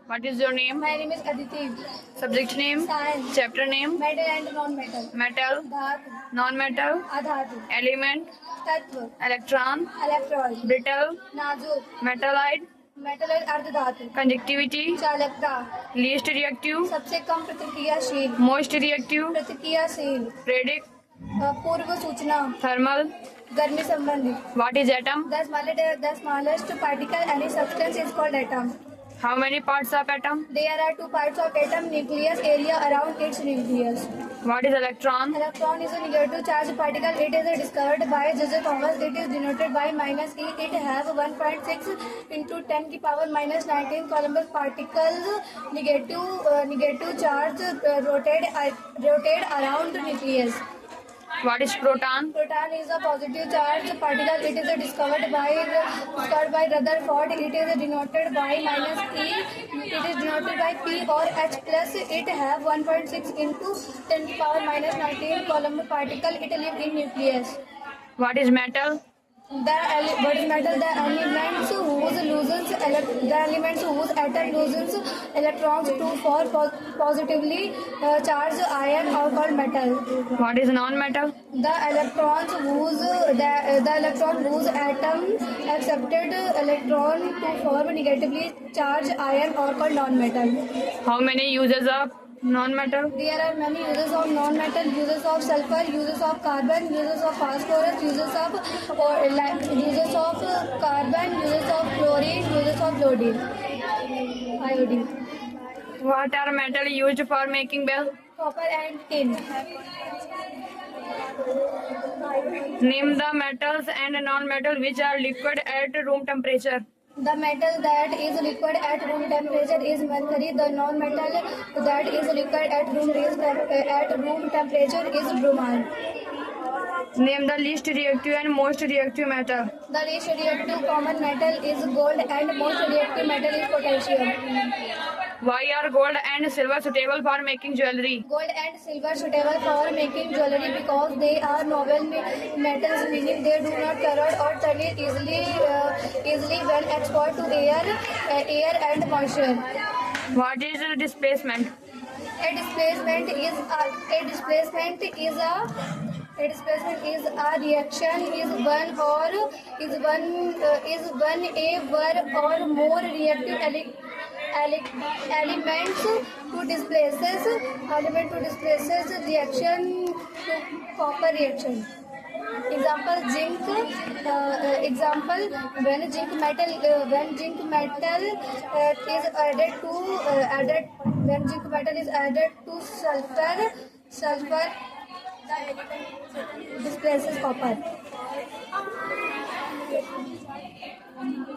What is your name? My name is Aditi. Subject name? Science. Chapter name? Metal and non-metal. Metal? Dhatu. Non-metal? Adhatu. Element? Tattva. Electron? Electron. Brittle? Nazuk. Metalloid? Metal अर्ध धातु. Conductivity? चालकता. Least reactive? सबसे कम प्रतिक्रियाशील. Most reactive? प्रतिक्रियाशील. Predict? पूर्व सूचना. Thermal? गर्मी संबंधित. What is atom? The smallest particle any substance is called atom. How many parts of atom? There are two parts of atom: nucleus, area around its nucleus. What is electron? Electron is a negative charge particle. It is discovered by Joseph Thomas. It is denoted by -e. It have 1.6 into 10 की power -19 Coulomb particles. Negative charge rotate around nucleus. What is proton? Proton is a positive charge particle. It is discovered by Rutherford. It is denoted by -e. It is denoted by P or H plus. It have 1.6 into 10 to power -19 Coulomb particle. It live in nucleus. What is metal? What is metal? The elements whose atom loosens electrons to four positively charged ion are called metal. What is non-metal? The electron whose atom accepted electron to form negatively charged ion are called non-metal. How many uses of non-metal? There are many uses of non-metal: uses of sulfur, uses of carbon, uses of phosphorus, uses of carbon, uses of chlorine, uses of iodine. What are metal used for making bell? Copper and tin. Name the metals and non-metal which are liquid at room temperature. The metal that is liquid at room temperature is mercury. The non-metal that is liquid at room temperature is bromine. Name the least reactive and most reactive metal. The least reactive common metal is gold and most reactive metal is potassium. Why are gold and silver suitable for making jewelry? Gold and silver suitable for making jewelry because they are noble metals, meaning they do not corrode or turn easily when exposed to air and moisture. What is displacement? A displacement is a reaction one or more reactive elements to displaces reaction to copper reaction. Example: when zinc metal is added to sulfur displaces copper.